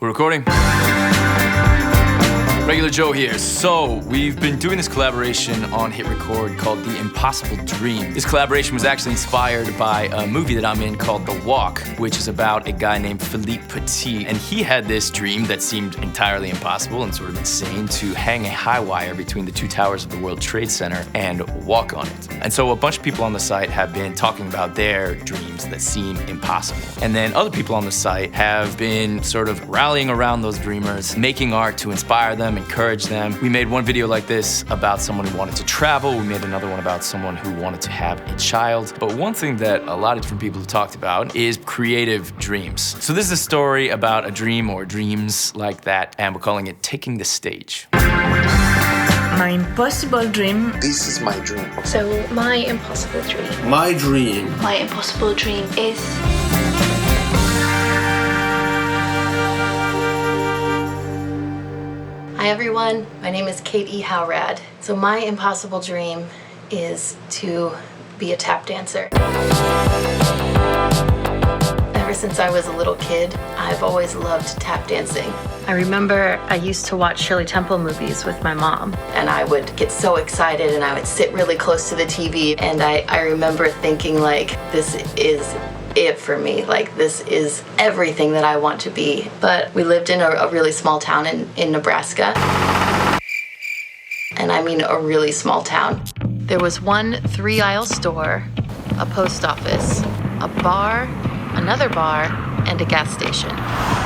We're recording. Regular Joe here. So, we've been doing this collaboration on hitRECord called The Impossible Dream. This collaboration was actually inspired by a movie that I'm in called The Walk, which is about a guy named Philippe Petit. And he had this dream that seemed entirely impossible and sort of insane to hang a high wire between the two towers of the World Trade Center and walk on it. And so a bunch of people on the site have been talking about their dreams that seem impossible. And then other people on the site have been sort of rallying around those dreamers, making art to inspire them, encourage them. We made one video like this about someone who wanted to travel. We made another one about someone who wanted to have a child. But one thing that a lot of different people have talked about is creative dreams. So this is a story about a dream or dreams like that, and we're calling it Taking the Stage. My impossible dream. This is my dream. So, my impossible dream. My dream. My impossible dream is... Hi everyone, my name is Kate E Howrad. So my impossible dream is to be a tap dancer. Ever since I was a little kid, I've always loved tap dancing. I remember I used to watch Shirley Temple movies with my mom, and I would get so excited and I would sit really close to the TV, and I remember thinking, like, this is it for me. Like, this is everything that I want to be. But we lived in a really small town in Nebraska. And I mean a really small town. There was one 3-aisle store, a post office, a bar, another bar, and a gas station.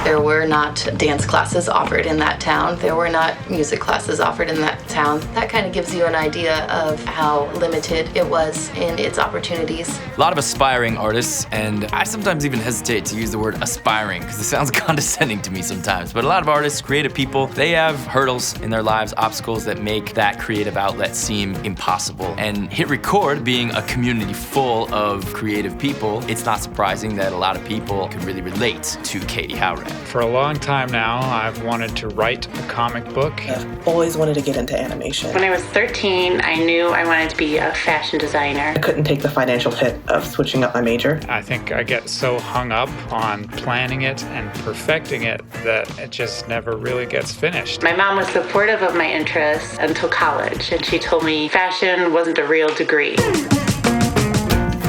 There were not dance classes offered in that town. There were not music classes offered in that town. That kind of gives you an idea of how limited it was in its opportunities. A lot of aspiring artists, and I sometimes even hesitate to use the word aspiring because it sounds condescending to me sometimes. But a lot of artists, creative people, they have hurdles in their lives, obstacles that make that creative outlet seem impossible. And hitRECord, being a community full of creative people, it's not surprising that a lot of people can really relate to Kate E Howrad. For a long time now, I've wanted to write a comic book. I've always wanted to get into animation. When I was 13, I knew I wanted to be a fashion designer. I couldn't take the financial hit of switching up my major. I think I get so hung up on planning it and perfecting it that it just never really gets finished. My mom was supportive of my interests until college, and she told me fashion wasn't a real degree.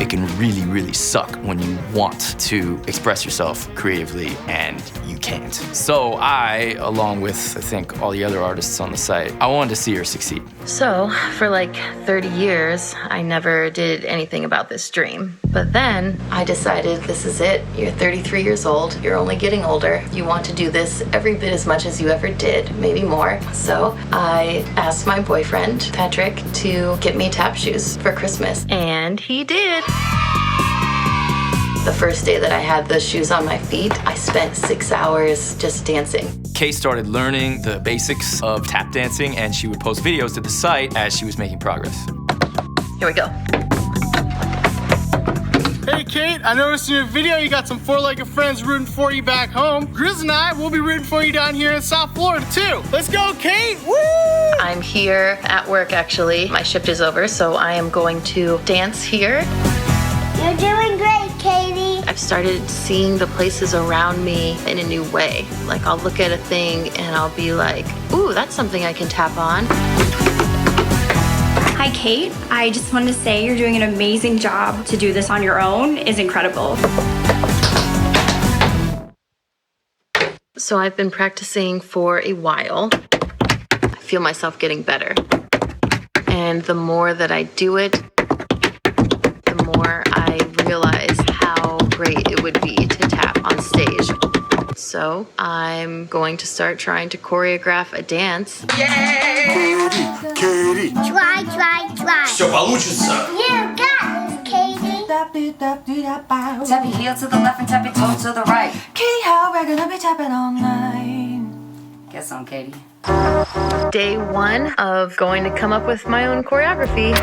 It can really, really suck when you want to express yourself creatively and you can't. So I, along with, I think, all the other artists on the site, I wanted to see her succeed. So, for like 30 years, I never did anything about this dream. But then, I decided this is it. You're 33 years old, you're only getting older. You want to do this every bit as much as you ever did, maybe more. So, I asked my boyfriend, Patrick, to get me tap shoes for Christmas. And he did. The first day that I had the shoes on my feet, I spent 6 hours just dancing. Kate started learning the basics of tap dancing, and she would post videos to the site as she was making progress. Here we go. Hey Kate, I noticed in your video you got some four-legged friends rooting for you back home. Grizz and I will be rooting for you down here in South Florida too. Let's go, Kate! Woo! I'm here at work, actually. My shift is over, so I am going to dance here. You're doing great, Katie. I've started seeing the places around me in a new way. Like, I'll look at a thing and I'll be like, ooh, that's something I can tap on. Hi, Kate. I just wanted to say you're doing an amazing job. To do this on your own is incredible. So I've been practicing for a while. I feel myself getting better. And the more that I do it, the more I realize how great it would be to tap on stage. So I'm going to start trying to choreograph a dance. Katie, Katie. Try. Все получится. You got this, Katie. Tap your heel to the left and tap your toe to the right. Kate Howrad, gonna be tapping all night. Get some, Katie. Day one of going to come up with my own choreography.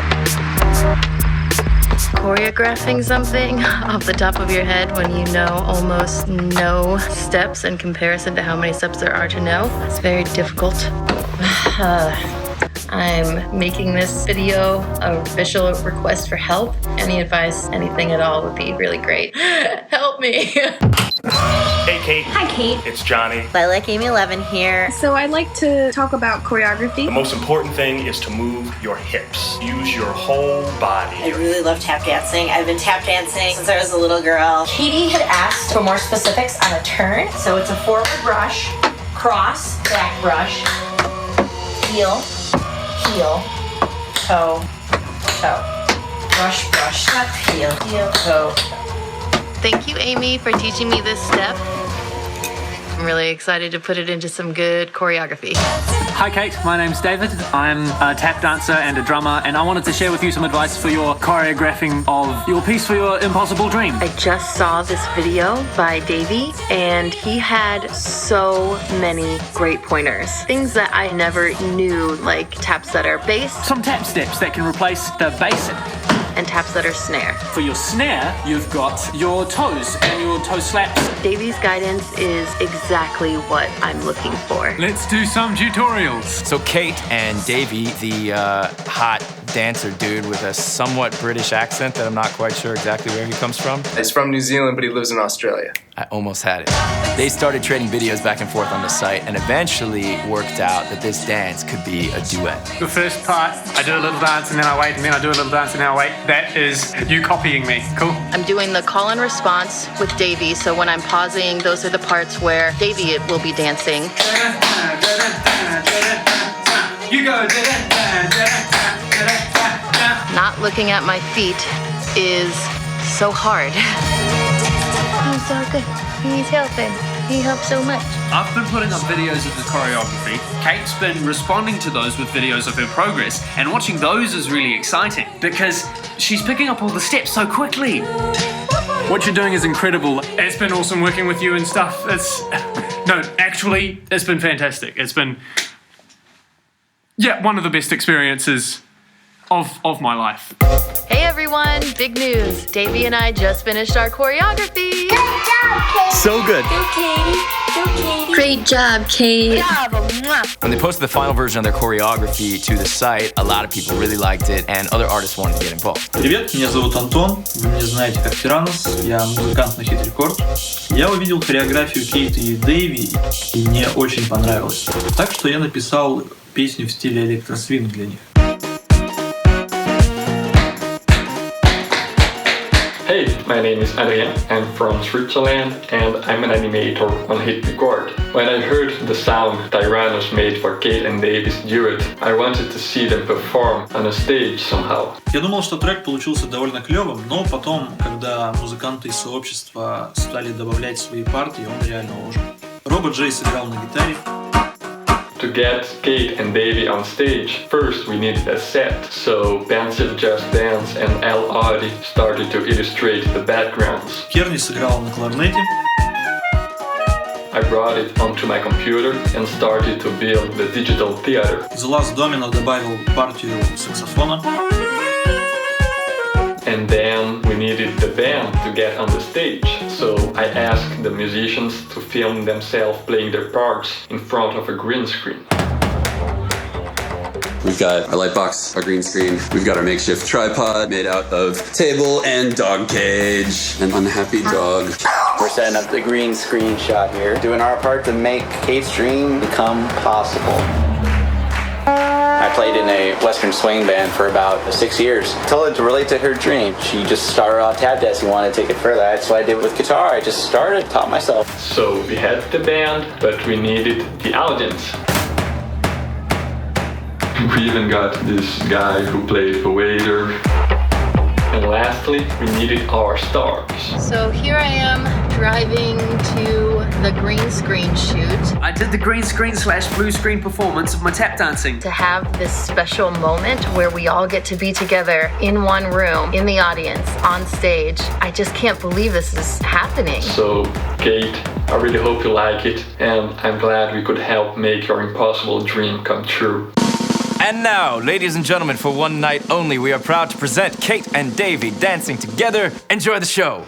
Choreographing something off the top of your head when you know almost no steps in comparison to how many steps there are to know. It's very difficult. I'm making this video an official request for help. Any advice, anything at all would be really great. Help me. Hey, Kate. Hi, Kate. It's Johnny. Lilac Amy 11 here. So I'd like to talk about choreography. The most important thing is to move your hips. Use your whole body. I really love tap dancing. I've been tap dancing since I was a little girl. Katie had asked for more specifics on a turn. So it's a forward brush, cross, back brush, heel, heel, toe, toe. Brush, brush, step, heel, heel, toe. Thank you, Amy, for teaching me this step. I'm really excited to put it into some good choreography. Hi Kate, my name's David. I'm a tap dancer and a drummer, and I wanted to share with you some advice for your choreographing of your piece for your impossible dream. I just saw this video by Davey, and he had so many great pointers. Things that I never knew, like taps that are bass. Some tap steps that can replace the bass. And taps that are snare. For your snare, you've got your toes and your toe slaps. Davey's guidance is exactly what I'm looking for. Let's do some tutorials. So Kate and Davey, the hot dancer dude with a somewhat British accent that I'm not quite sure exactly where he comes from. He's from New Zealand, but he lives in Australia. I almost had it. They started trading videos back and forth on the site and eventually worked out that this dance could be a duet. The first part, I do a little dance and then I wait, and then I do a little dance and then I wait. That is you copying me. Cool? I'm doing the call and response with Davey, so when I'm pausing, those are the parts where Davey will be dancing. You go. Not looking at my feet is so hard. He's so good. He's helping. He helps so much. I've been putting up videos of the choreography. Kate's been responding to those with videos of her progress, and watching those is really exciting because she's picking up all the steps so quickly. What you're doing is incredible. It's been awesome working with you and stuff. It's been fantastic. It's been, one of the best experiences of my life. Hey everyone, big news. Davey and I just finished our choreography. Good job, Katie. So good. Go, Katie. Go, Katie. Great job, Kate. When they posted the final version of their choreography to the site, a lot of people really liked it, and other artists wanted to get involved. Привет, меня зовут Антон, вы меня знаете как Тиранос, я музыкант на hitRECord. Я увидел хореографию Кейт и Дэйви, и мне очень понравилось. Так что я написал песню в стиле электросвинг для них. Hey, my name is Adrian. I'm from Switzerland and I'm an animator on hitRECord. When I heard the sound Tyrannos made for Kate and David's duet, I wanted to see them perform on a stage somehow. Я думал, что трек получился довольно клевым, но потом, когда музыканты из сообщества стали добавлять свои партии, он реально ожил. Робот Джей сыграл на гитаре. To get Kate and Davey on stage, first we needed a set, so Pencil Just Dance and L. Audi started to illustrate the backgrounds. Керни сыграл на кларнете. I brought it onto my computer and started to build the digital theater. The Last Domino добавил партию саксофона. And then we needed the band to get on the stage, so I asked the musicians to film themselves playing their parts in front of a green screen. We've got our light box, our green screen, we've got our makeshift tripod made out of table and dog cage, an unhappy dog. We're setting up the green screen shot here, doing our part to make Kate's dream become possible. I played in a Western swing band for about 6 years. Told her to relate to her dream. She just started off tap dancing, wanted to take it further. That's what I did with guitar. I just started, taught myself. So we had the band, but we needed the audience. We even got this guy who played a waiter. And lastly, we needed our stars. So here I am driving to the green screen shoot. I did the green screen / blue screen performance of my tap dancing. To have this special moment where we all get to be together in one room, in the audience, on stage. I just can't believe this is happening. So, Kate, I really hope you like it, and I'm glad we could help make your impossible dream come true. And now, ladies and gentlemen, for one night only, we are proud to present Kate and Davey dancing together. Enjoy the show.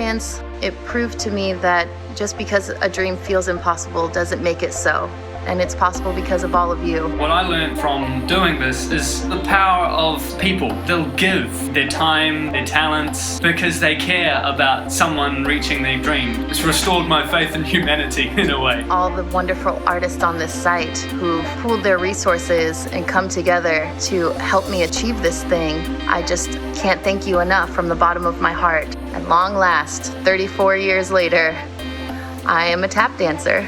experience, it proved to me that just because a dream feels impossible doesn't make it so. And it's possible because of all of you. What I learned from doing this is the power of people. They'll give their time, their talents, because they care about someone reaching their dream. It's restored my faith in humanity in a way. All the wonderful artists on this site who've pooled their resources and come together to help me achieve this thing, I just can't thank you enough from the bottom of my heart. At long last, 34 years later, I am a tap dancer.